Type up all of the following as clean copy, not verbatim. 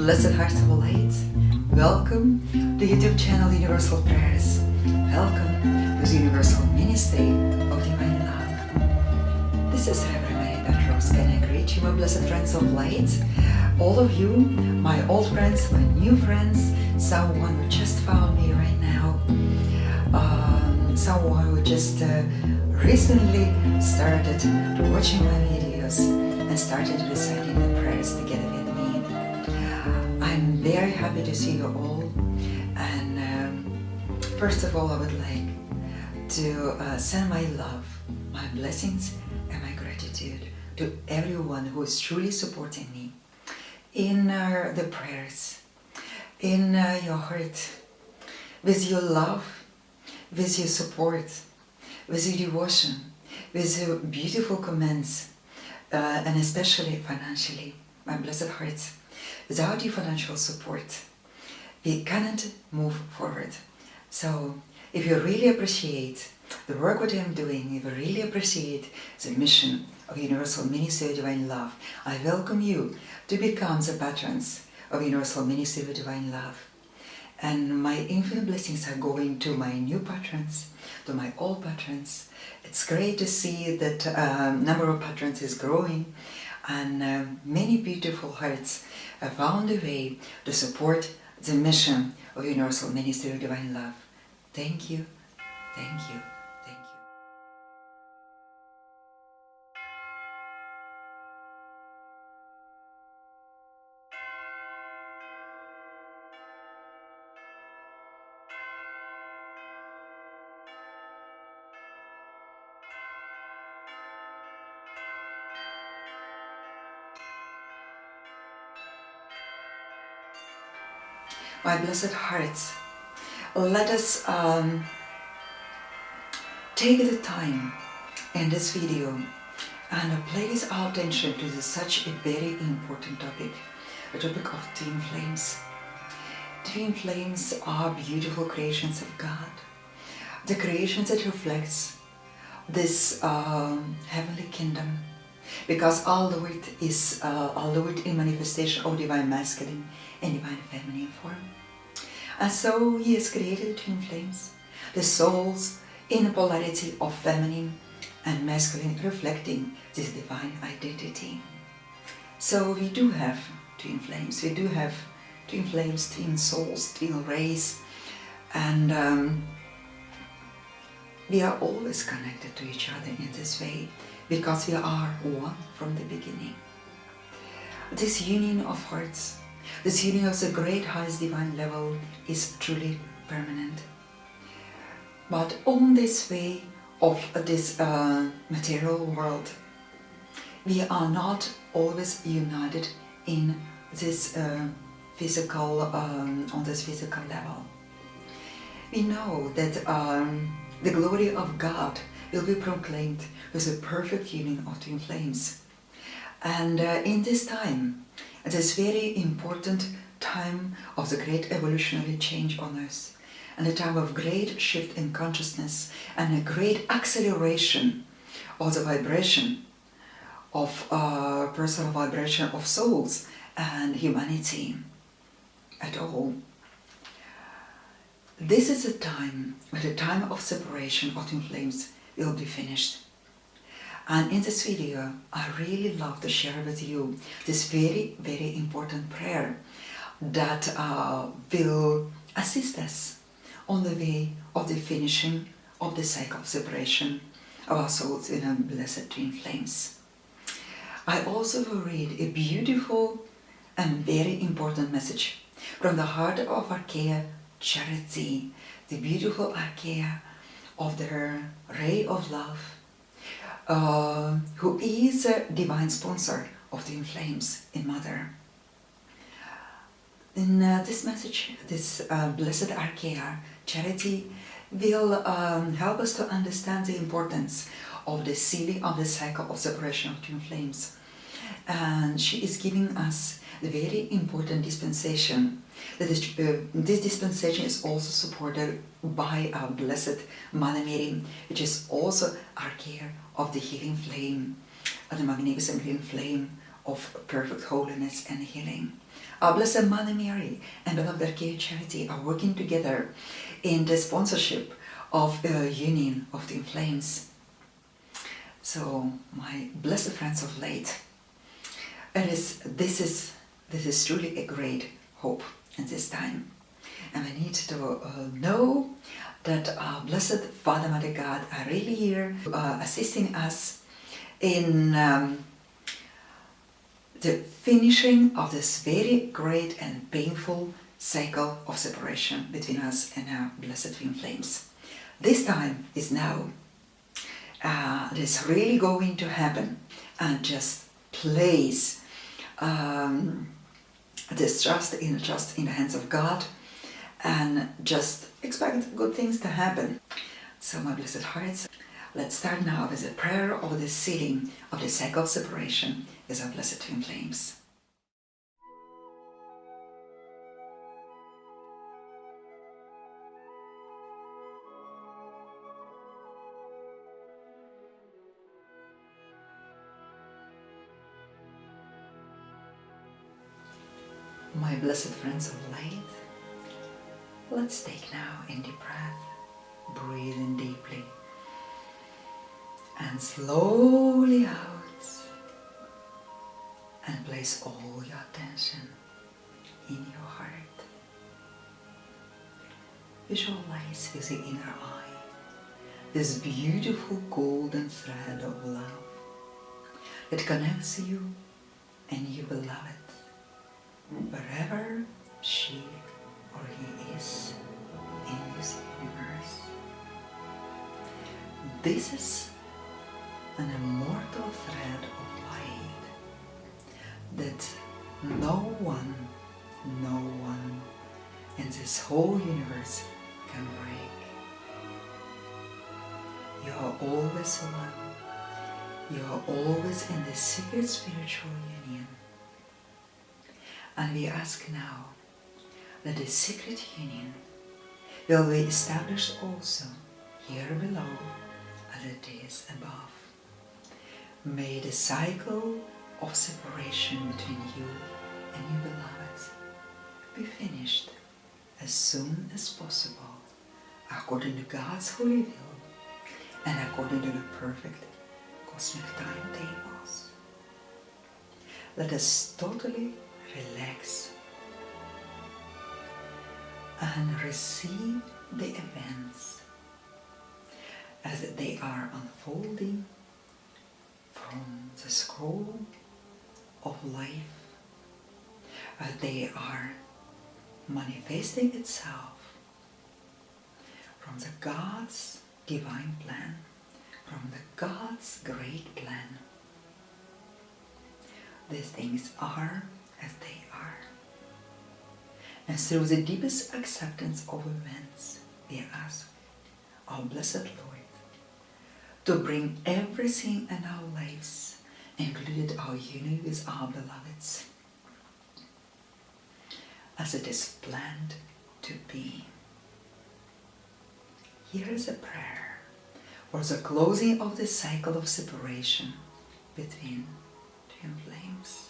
blessed hearts of light, welcome to YouTube channel Universal Prayers. Welcome to the Universal Ministry of Divine Love. This is Reverend Maria Petros. Can I greet you, my blessed friends of light? All of you, my old friends, my new friends, someone who just found me right now, someone who just recently started watching my videos and started reciting the prayers together with me. I'm very happy to see you all, and first of all I would like to send my love, my blessings and my gratitude to everyone who is truly supporting me in the prayers, in your heart, with your love, with your support, with your devotion, with your beautiful comments, and especially financially, my blessed hearts. Without your financial support, we cannot move forward. So if you really appreciate the work what I'm doing, if you really appreciate the mission of Universal Ministry of Divine Love, I welcome you to become the patrons of Universal Ministry of Divine Love. And my infinite blessings are going to my new patrons, to my old patrons. It's great to see that number of patrons is growing, and many beautiful hearts have found a way to support the mission of Universal Ministry of Divine Love. Thank you, thank you, thank you. My blessed hearts, let us take the time in this video and place our attention to such a very important topic, the topic of twin flames. Twin flames are beautiful creations of God, the creations that reflects this heavenly kingdom, because all the word is in manifestation of divine masculine and divine feminine form. And so he has created twin flames, the souls in a polarity of feminine and masculine, reflecting this divine identity. So we do have twin flames, we do have twin flames, twin souls, twin rays, and we are always connected to each other in this way, because we are one from the beginning. This union of hearts, this union of the great highest divine level is truly permanent. But on this way of this material world, we are not always united in this physical, on this physical level. We know that the glory of God will be proclaimed with a perfect union of twin flames. And in this time, this very important time of the great evolutionary change on Earth, and a time of great shift in consciousness and a great acceleration of the vibration of personal vibration of souls and humanity at all. This is a time when the time of separation of twin flames will be finished. And in this video, I really love to share with you this very, very important prayer that will assist us on the way of the finishing of the cycle of separation of our souls in a blessed twin flames. I also will read a beautiful and very important message from the heart of Archaea Charity, the beautiful Archaea of the ray of love, who is a divine sponsor of twin flames in Mother. In this message, this blessed Archaea Charity will help us to understand the importance of the sealing of the cycle of separation of twin flames. And she is giving us the very important dispensation. This dispensation is also supported by our blessed Mother Mary, which is also Archaea of the healing flame, the magnificent green flame of perfect holiness and healing. Our Blessed Mother Mary and Beloved Archangel Charity are working together in the sponsorship of the union of twin flames. So, my blessed friends of late, this is truly a great hope in this time. And we need to know that our Blessed Father, Mother God are really here assisting us in the finishing of this very great and painful cycle of separation between us and our blessed twin flames. This time is now. It's really going to happen, and just place this trust in the hands of God, and just expect good things to happen. So, my blessed hearts, let's start now with a prayer of the sealing of the cycle of separation with our blessed twin flames. My blessed friends of light, let's take now a deep breath, breathe in deeply, and slowly out, and place all your attention in your heart. Visualize with the inner eye this beautiful golden thread of love that connects you and your beloved, wherever she or he is in this universe. This is an immortal thread of light that no one in this whole universe can break. You are always one. You are always in the secret spiritual union. And we ask now that this secret union will be established also here below as it is above. May the cycle of separation between you and your beloved be finished as soon as possible, according to God's holy will and according to the perfect cosmic timetables. Let us totally relax and receive the events as they are unfolding from the scroll of life, as they are manifesting itself from the God's divine plan, from the God's great plan. These things are as they are. And through the deepest acceptance of events, we ask our Blessed Lord to bring everything in our lives, including our union with our beloveds, as it is planned to be. Here is a prayer for the closing of the cycle of separation between twin flames.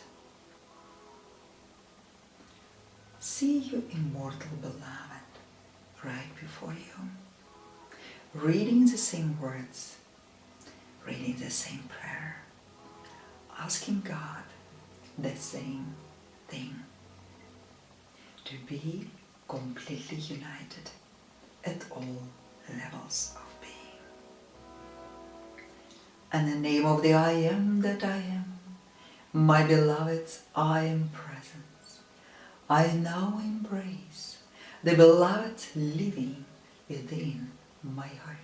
See your immortal beloved right before you, reading the same words, reading the same prayer, asking God the same thing, to be completely united at all levels of being. And in the name of the I Am that I am, my beloveds, I am present. I now embrace the beloved living within my heart.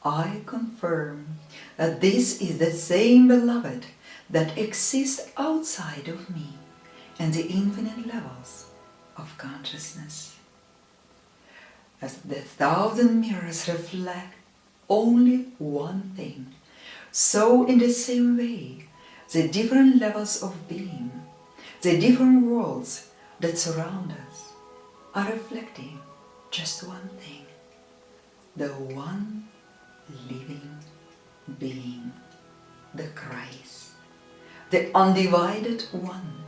I confirm that this is the same beloved that exists outside of me and the infinite levels of consciousness. As the 1,000 mirrors reflect only one thing, so in the same way, the different levels of being, the different worlds that surround us, are reflecting just one thing, the one living being, the Christ, the undivided one,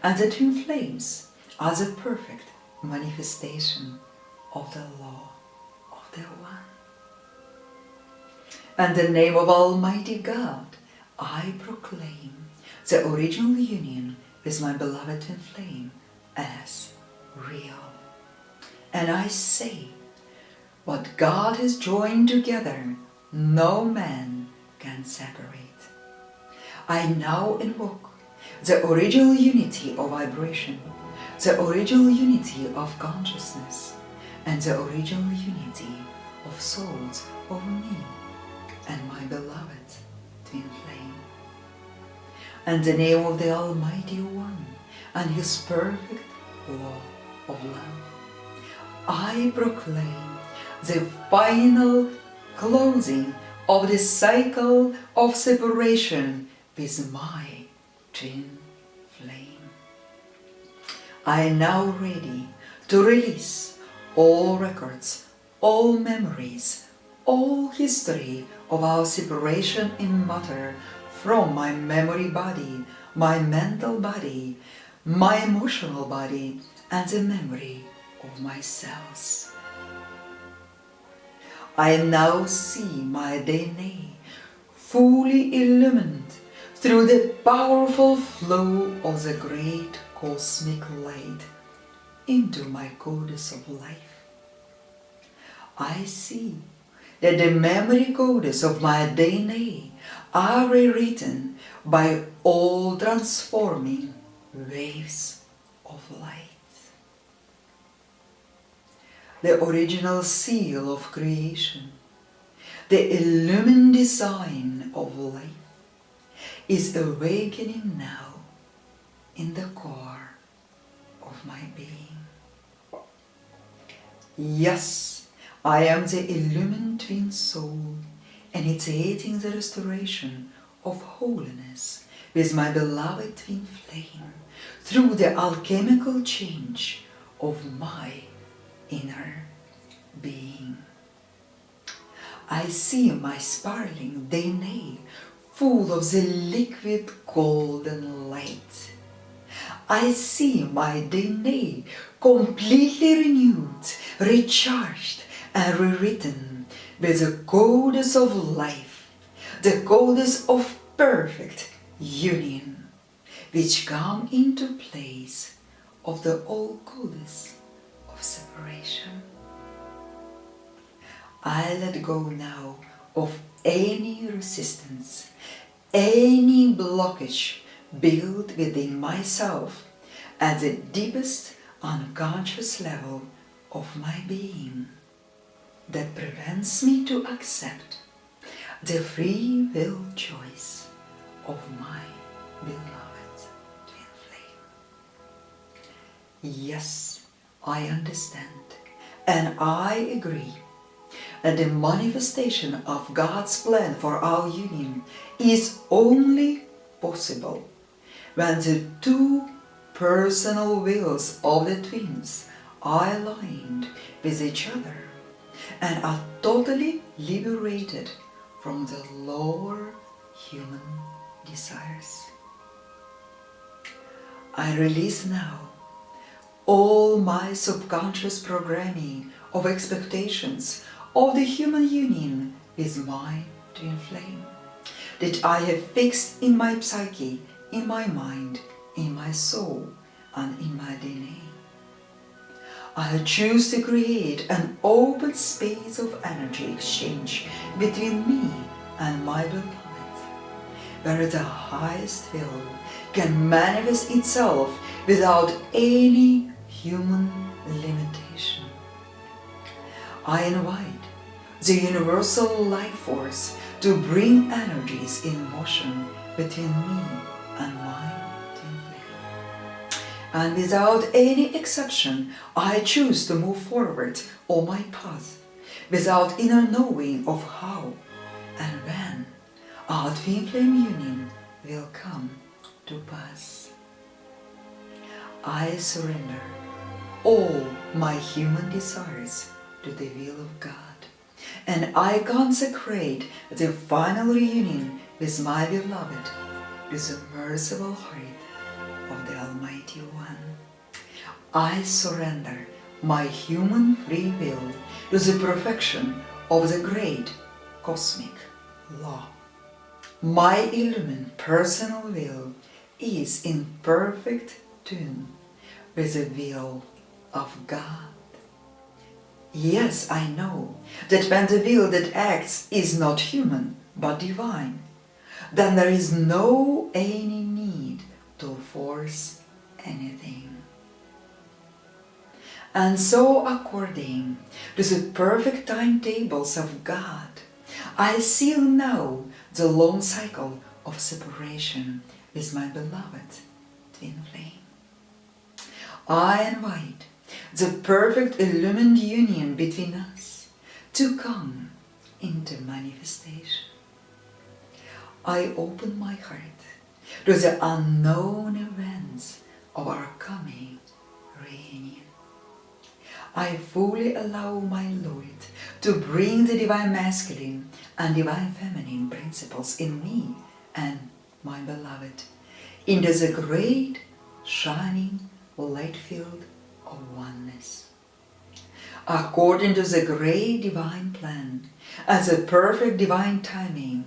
and the twin flames are the perfect manifestation of the law of the One. And the name of Almighty God, I proclaim the original union with my beloved twin flame as real. And I say, what God has joined together, no man can separate. I now invoke the original unity of vibration, the original unity of consciousness, and the original unity of souls of me and my beloved twin flame. And the name of the Almighty One and His perfect law of love, I proclaim the final closing of the cycle of separation with my twin flame. I am now ready to release all records, all memories, all history of our separation in matter from my memory body, my mental body, my emotional body, and the memory of my cells. I now see my DNA fully illumined through the powerful flow of the great cosmic light into my goddess of life. I see that the memory codes of my DNA are rewritten by all transforming waves of light. The original seal of creation, the illumined design of life, is awakening now in the core of my being. Yes, I am the illumined twin soul, initiating the restoration of holiness with my beloved twin flame through the alchemical change of my inner being. I see my sparkling DNA full of the liquid golden light. I see my DNA completely renewed, recharged, and rewritten with the goddess of life, the goddess of perfect union, which come into place of the old goddess of separation. I let go now of any resistance, any blockage built within myself at the deepest unconscious level of my being that prevents me to accept the free will choice of my beloved twin flame. Yes, I understand and I agree that the manifestation of God's plan for our union is only possible when the two personal wills of the twins are aligned with each other and are totally liberated from the lower human desires. I release now all my subconscious programming of expectations of the human union with my twin flame that I have fixed in my psyche, in my mind, in my soul, and in my DNA. I choose to create an open space of energy exchange between me and my beloved, where the highest will can manifest itself without any human limitation. I invite the universal life force to bring energies in motion between me and my twin flame. And without any exception, I choose to move forward on my path without inner knowing of how and when our twin flame union will come to pass. I surrender all my human desires to the will of God, and I consecrate the final reunion with my beloved to the merciful heart of the Almighty One. I surrender my human free will to the perfection of the great cosmic law. My illumined personal will is in perfect tune with the will of God. Yes, I know that when the will that acts is not human but divine, then there is no any need to force anything. And so, according to the perfect timetables of God, I seal now the long cycle of separation with my beloved twin flame. I invite the perfect illumined union between us to come into manifestation. I open my heart to the unknown events of our coming reunion. I fully allow my Lord to bring the divine masculine and divine feminine principles in me and my beloved into the great shining light field of oneness. According to the great divine plan and the perfect divine timing,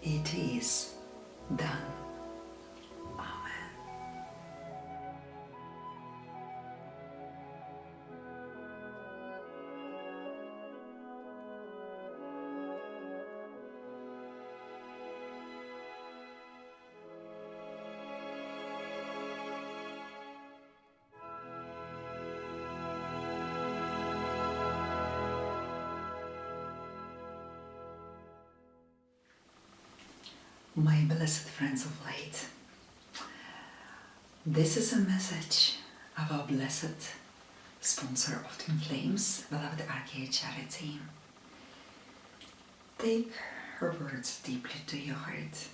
it is done. My blessed friends of light, this is a message of our blessed sponsor of Twin Flames, beloved Archangel Charity. Take her words deeply to your heart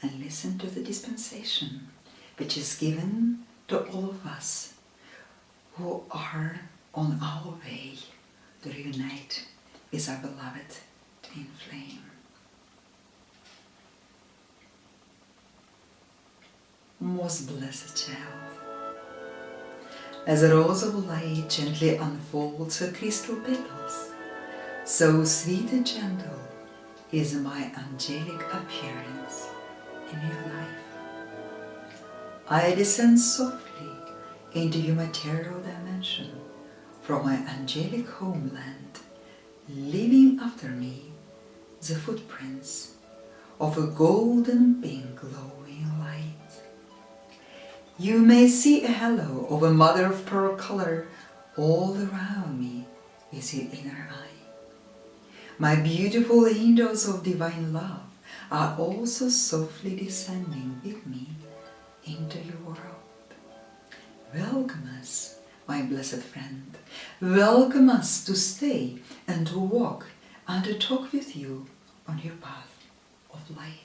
and listen to the dispensation which is given to all of us who are on our way to reunite with our beloved Twin Flame. Most blessed child, as a rose of light gently unfolds her crystal petals, so sweet and gentle is my angelic appearance in your life. I descend softly into your material dimension from my angelic homeland, leaving after me the footprints of a golden pink glowing light. You may see a halo of a mother of pearl color all around me with your inner eye. My beautiful angels of divine love are also softly descending with me into your world. Welcome us, my blessed friend. Welcome us to stay and to walk and to talk with you on your path of light.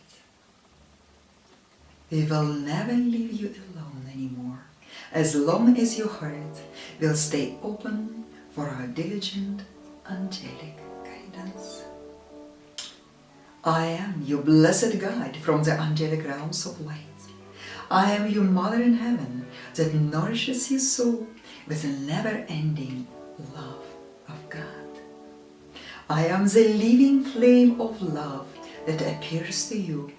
We will never leave you alone anymore, as long as your heart will stay open for our diligent angelic guidance. I am your blessed guide from the angelic realms of light. I am your mother in heaven that nourishes your soul with the never-ending love of God. I am the living flame of love that appears to you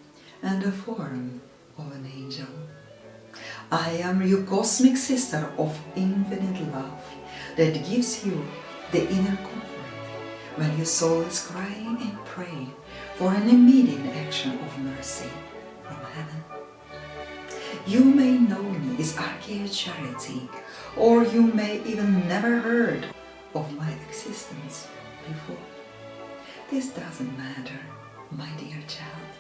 in the form of an angel. I am your cosmic sister of infinite love that gives you the inner comfort when your soul is crying and praying for an immediate action of mercy from heaven. You may know me as Archangel Charity, or you may even never heard of my existence before. This doesn't matter, my dear child.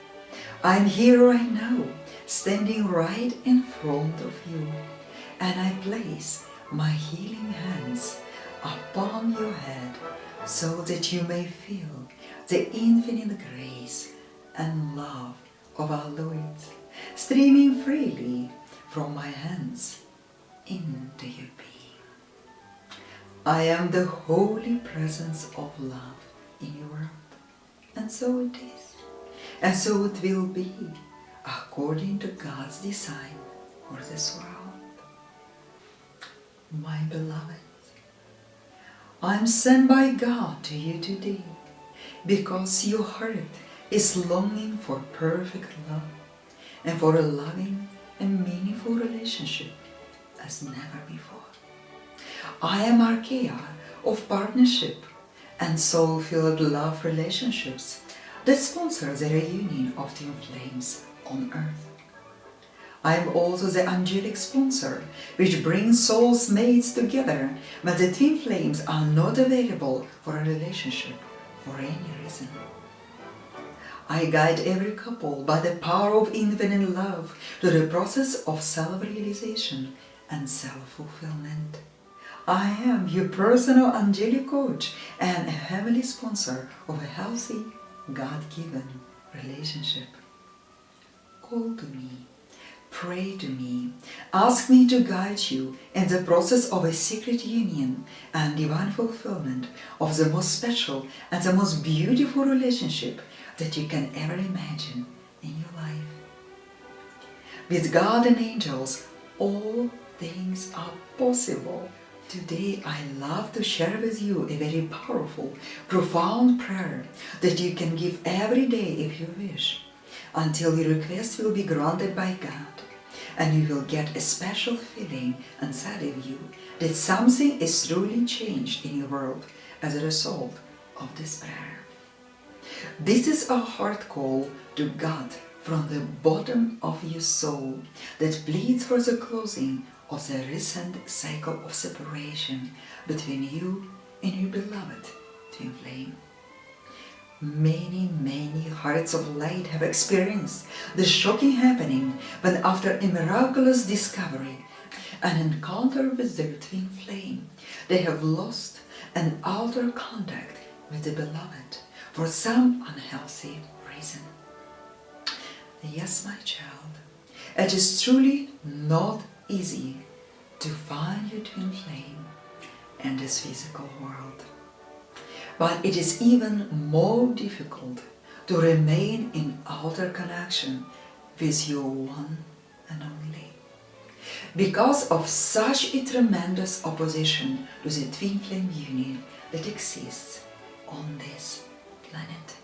I'm here right now, standing right in front of you, and I place my healing hands upon your head so that you may feel the infinite grace and love of our Lord streaming freely from my hands into your being. I am the holy presence of love in your world, and so it is, and so it will be, according according to God's design for this world. My beloved, I am sent by God to you today because your heart is longing for perfect love and for a loving and meaningful relationship as never before. I am Archaea of partnership and soul-filled love relationships that sponsor the reunion of twin flames on earth. I am also the angelic sponsor which brings souls mates together when the twin flames are not available for a relationship for any reason. I guide every couple by the power of infinite love to the process of self-realization and self-fulfillment. I am your personal angelic coach and a heavenly sponsor of a healthy, God-given relationship. Call to me, pray to me, ask me to guide you in the process of a secret union and divine fulfillment of the most special and the most beautiful relationship that you can ever imagine in your life. With God and angels, all things are possible. Today I love to share with you a very powerful, profound prayer that you can give every day if you wish, until your request will be granted by God, and you will get a special feeling inside of you that something is truly changed in your world as a result of this prayer. This is a heart call to God from the bottom of your soul that pleads for the closing of the recent cycle of separation between you and your beloved twin flame. Many hearts of light have experienced the shocking happening when, after a miraculous discovery, an encounter with their twin flame, they have lost and altered contact with the beloved for some unhealthy reason. Yes, my child, it is truly not easy to find your twin flame in this physical world. But it is even more difficult to remain in outer connection with your one and only, because of such a tremendous opposition to the twin flame union that exists on this planet.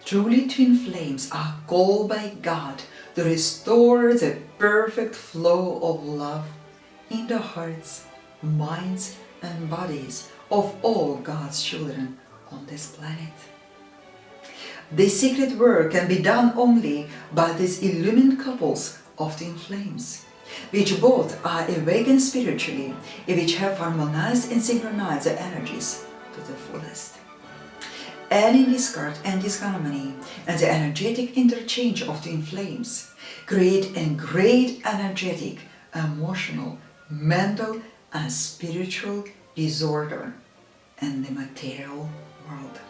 Truly, twin flames are called by God to restore the perfect flow of love in the hearts, minds, and bodies of all God's children on this planet. This secret work can be done only by these illumined couples of twin flames, which both are awakened spiritually and which have harmonized and synchronized the energies to the fullest. Any discord and disharmony and the energetic interchange of twin flames create a great energetic, emotional, mental, and spiritual disorder in the material world.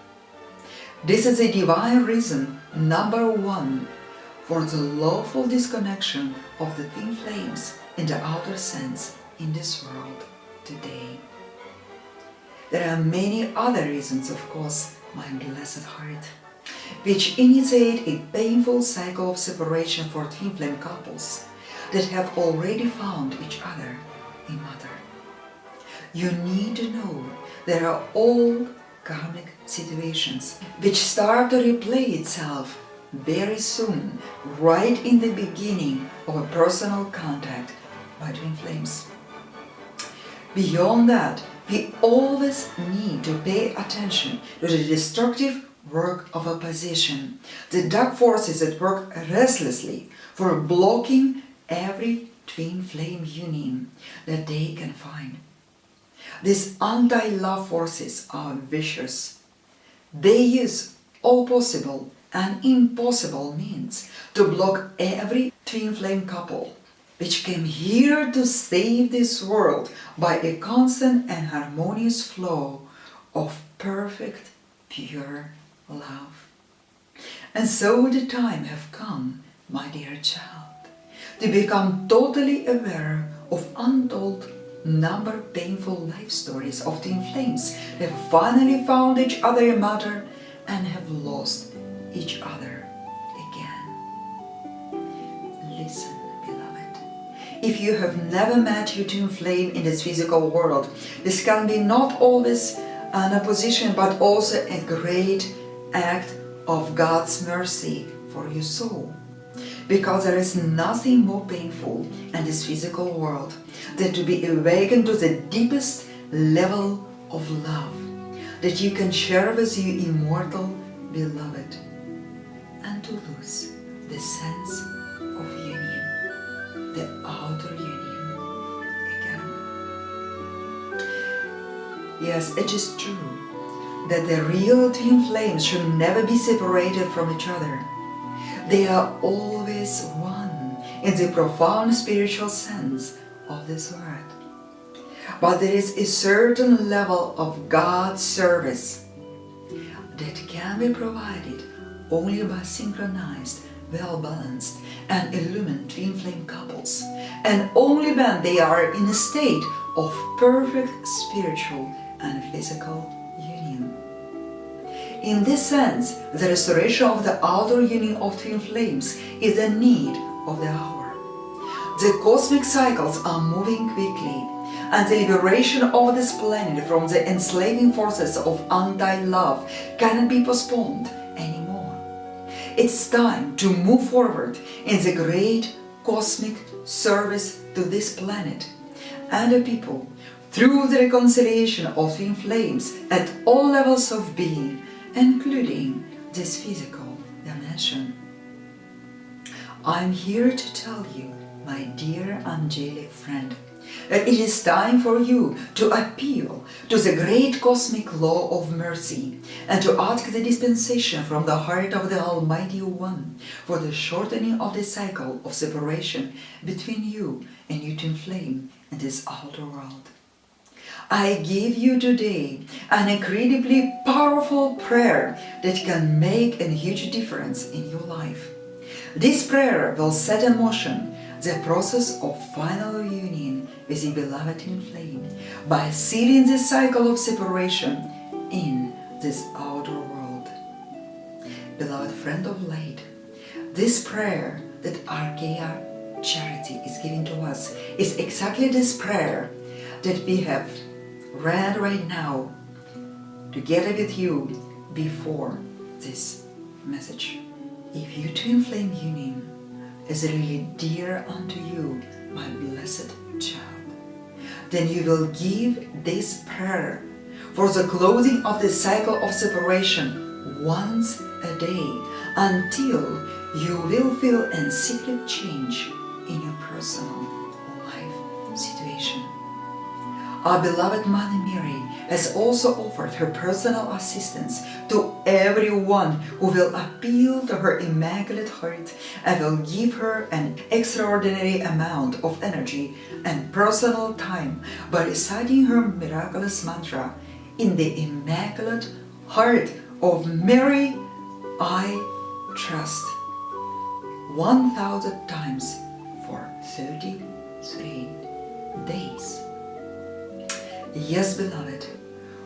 This is the divine reason number one for the lawful disconnection of the twin flames in the outer sense in this world today. There are many other reasons, of course, my blessed heart, which initiate a painful cycle of separation for twin flame couples that have already found each other in mother. You need to know there are old karmic situations which start to replay itself very soon, right in the beginning of a personal contact by twin flames. Beyond that, we always need to pay attention to the destructive work of opposition, the dark forces that work restlessly for blocking every twin flame union that they can find. These anti-love forces are vicious. They use all possible and impossible means to block every twin flame couple which came here to save this world by a constant and harmonious flow of perfect, pure love. And so the time have come, my dear child, to become totally aware of untold number painful life stories of twin flames that have finally found each other in matter and have lost each other again. if you have never met your twin flame in this physical world, this can be not always an opposition, but also a great act of God's mercy for your soul. Because there is nothing more painful in this physical world than to be awakened to the deepest level of love that you can share with your immortal beloved, and to lose the sense of union, the outer union again. Yes, it is true that the real twin flames should never be separated from each other. They are always one in the profound spiritual sense of this word. But there is a certain level of God's service that can be provided only by synchronized, well-balanced and illumined twin flame couples, and only when they are in a state of perfect spiritual and physical union. In this sense, the restoration of the outer union of twin flames is the need of the hour. The cosmic cycles are moving quickly, and the liberation of this planet from the enslaving forces of anti-love cannot be postponed anymore. It's time to move forward in the great cosmic service to this planet and the people through the reconciliation of twin flames at all levels of being, including this physical dimension. I'm here to tell you, my dear angelic friend, that it is time for you to appeal to the great cosmic law of mercy and to ask the dispensation from the heart of the Almighty One for the shortening of the cycle of separation between you and your twin flame in this outer world. I give you today an incredibly powerful prayer that can make a huge difference in your life. This prayer will set in motion the process of final union with the beloved twin flame by sealing the cycle of separation in this outer world. Beloved friend of light, this prayer that Archeia Charity is giving to us is exactly this prayer that we have read right now together with you before this message. If your twin flame union is really dear unto you, my blessed child, then you will give this prayer for the closing of the cycle of separation once a day until you will feel a secret change in your personal life situation. Our beloved Mother Mary has also offered her personal assistance to everyone who will appeal to her immaculate heart and will give her an extraordinary amount of energy and personal time by reciting her miraculous mantra, "In the Immaculate Heart of Mary, I trust," 1,000 times for 33 days. Yes, beloved,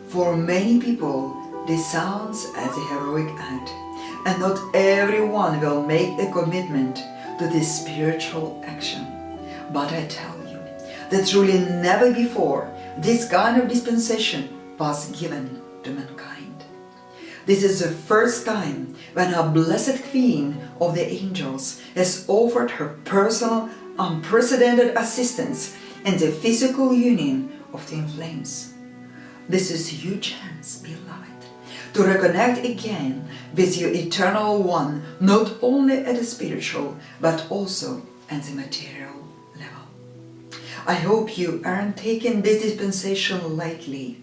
for many people this sounds as a heroic act, and not everyone will make a commitment to this spiritual action. But I tell you that truly never before this kind of dispensation was given to mankind. This is the first time when our blessed Queen of the Angels has offered her personal, unprecedented assistance in the physical union of twin flames. This is your chance, beloved, to reconnect again with your eternal one, not only at the spiritual, but also at the material level. I hope you aren't taking this dispensation lightly.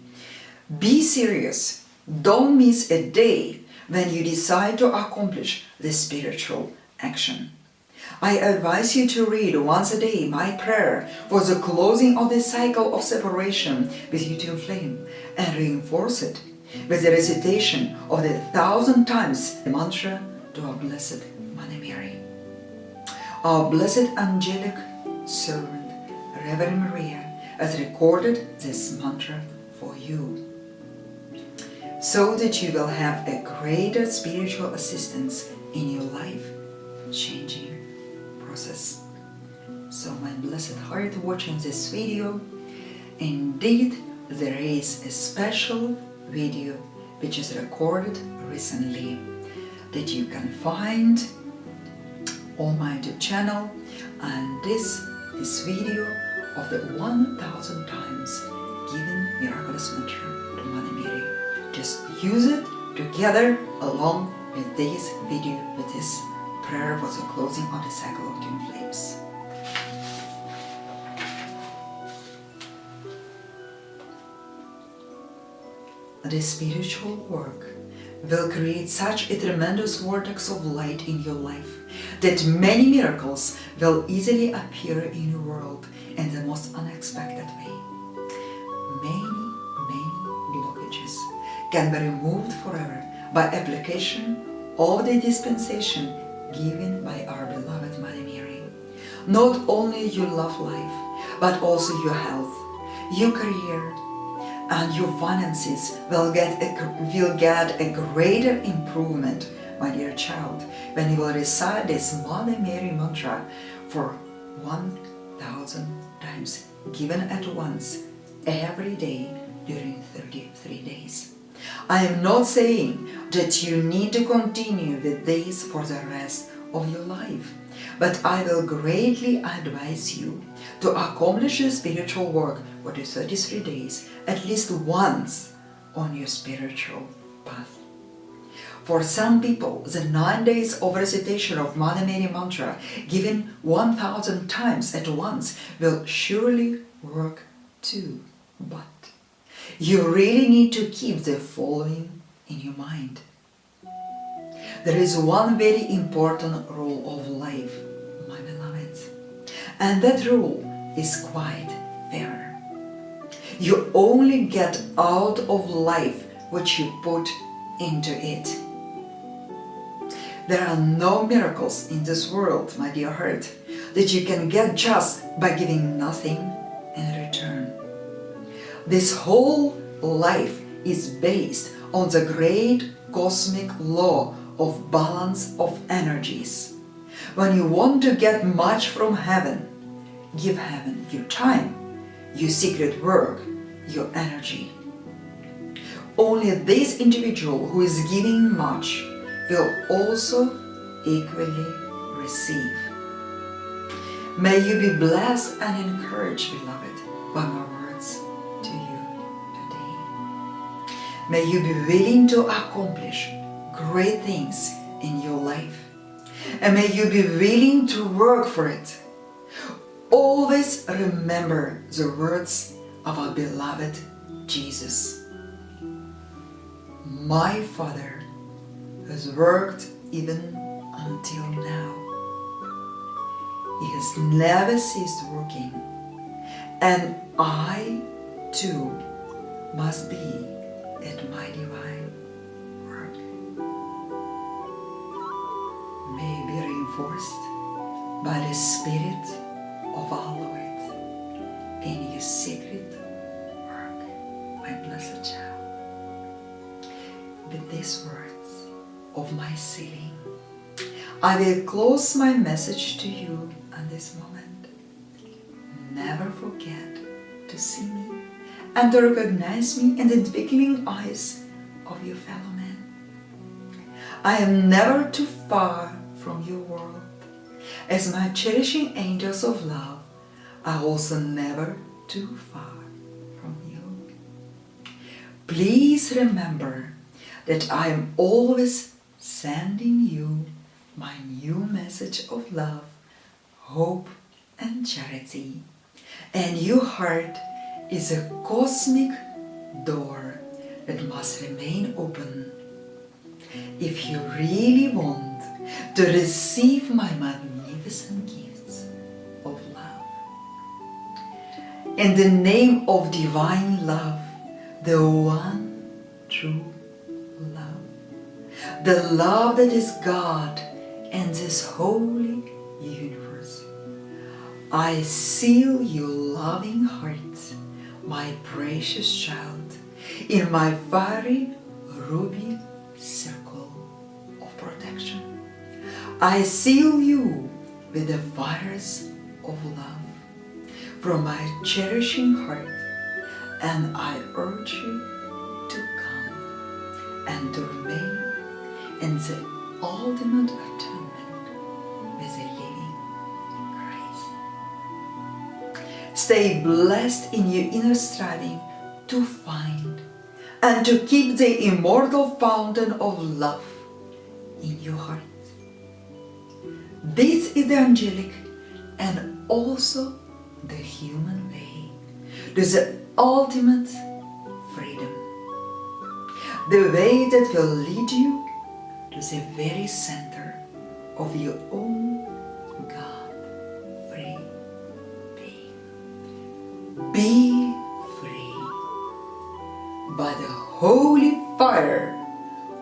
Be serious. Don't miss a day when you decide to accomplish this spiritual action. I advise you to read once a day my prayer for the closing of the cycle of separation with your twin flame and reinforce it with the recitation of the 1,000 times the mantra to our blessed Mother Mary. Our blessed angelic servant, Reverend Maria, has recorded this mantra for you, so that you will have a greater spiritual assistance in your life-changing process. So my blessed heart watching this video, indeed there is a special video which is recorded recently that you can find on my YouTube channel, and this is video of the 1000 times given miraculous mantra to Mother Mary. Just use it together along with this video, with this prayer for the closing of the cycle of twin flames. The spiritual work will create such a tremendous vortex of light in your life that many miracles will easily appear in your world in the most unexpected way. Many blockages can be removed forever by application of the dispensation given by our beloved Mother Mary. Not only your love life, but also your health, your career, and your finances will get a greater improvement, my dear child, when you will recite this Mother Mary mantra for 1000 times, given at once, every day during 33 days. I am not saying that you need to continue with this for the rest of your life, but I will greatly advise you to accomplish the spiritual work for the 33 days at least once on your spiritual path. For some people, the 9 days of recitation of Mother Mary mantra given 1000 times at once will surely work too, but you really need to keep the following in your mind. There is one very important rule of life, my beloveds, and that rule is quite fair. You only get out of life what you put into it. There are no miracles in this world, my dear heart, that you can get just by giving nothing in return. This whole life is based on the great cosmic law of balance of energies. When you want to get much from heaven, give heaven your time, your secret work, your energy. Only this individual who is giving much will also equally receive. May you be blessed and encouraged, beloved, by my words to you today. May you be willing to accomplish great things in your life, and may you be willing to work for it. Always remember the words of our beloved Jesus. My Father has worked even until now. He has never ceased working, and I too must be at my divine work. May be reinforced by the Spirit of our Lord in your secret work, my blessed child. With these words of my sealing, I will close my message to you at this moment. Never forget to see me and to recognize me in the twinkling eyes of your fellow men. I am never too far from your world. As my cherishing angels of love are also never too far from you. Please remember that I am always sending you my new message of love, hope, and charity. And your heart is a cosmic door that must remain open. If you really want to receive my magnificent gifts of love. In the name of divine love, the one true love, the love that is God and this holy universe, I seal your loving heart, my precious child, in my fiery ruby circle of protection. I seal you with the fires of love from my cherishing heart, and I urge you to come and to remain in the ultimate atonement with the living Christ. Stay blessed in your inner striving to find and to keep the immortal fountain of love in your heart. This is the angelic and also the human way to the ultimate freedom. The way that will lead you to the very center of your own God-free being. Be free by the holy fire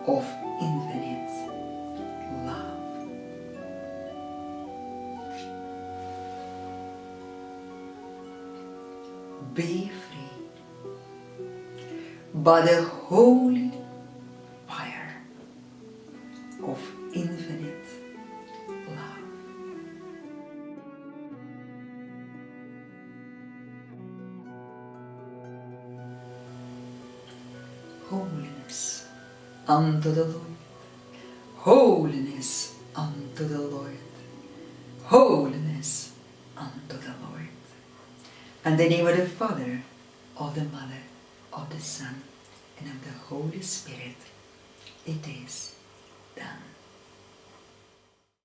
of infinite love. Be free by the holy fire of infinite love. Holiness unto the Lord. Holiness unto the Lord. Holiness unto the Lord. And the name of the Father, of the Mother, of the Son, and of the Holy Spirit, it is done.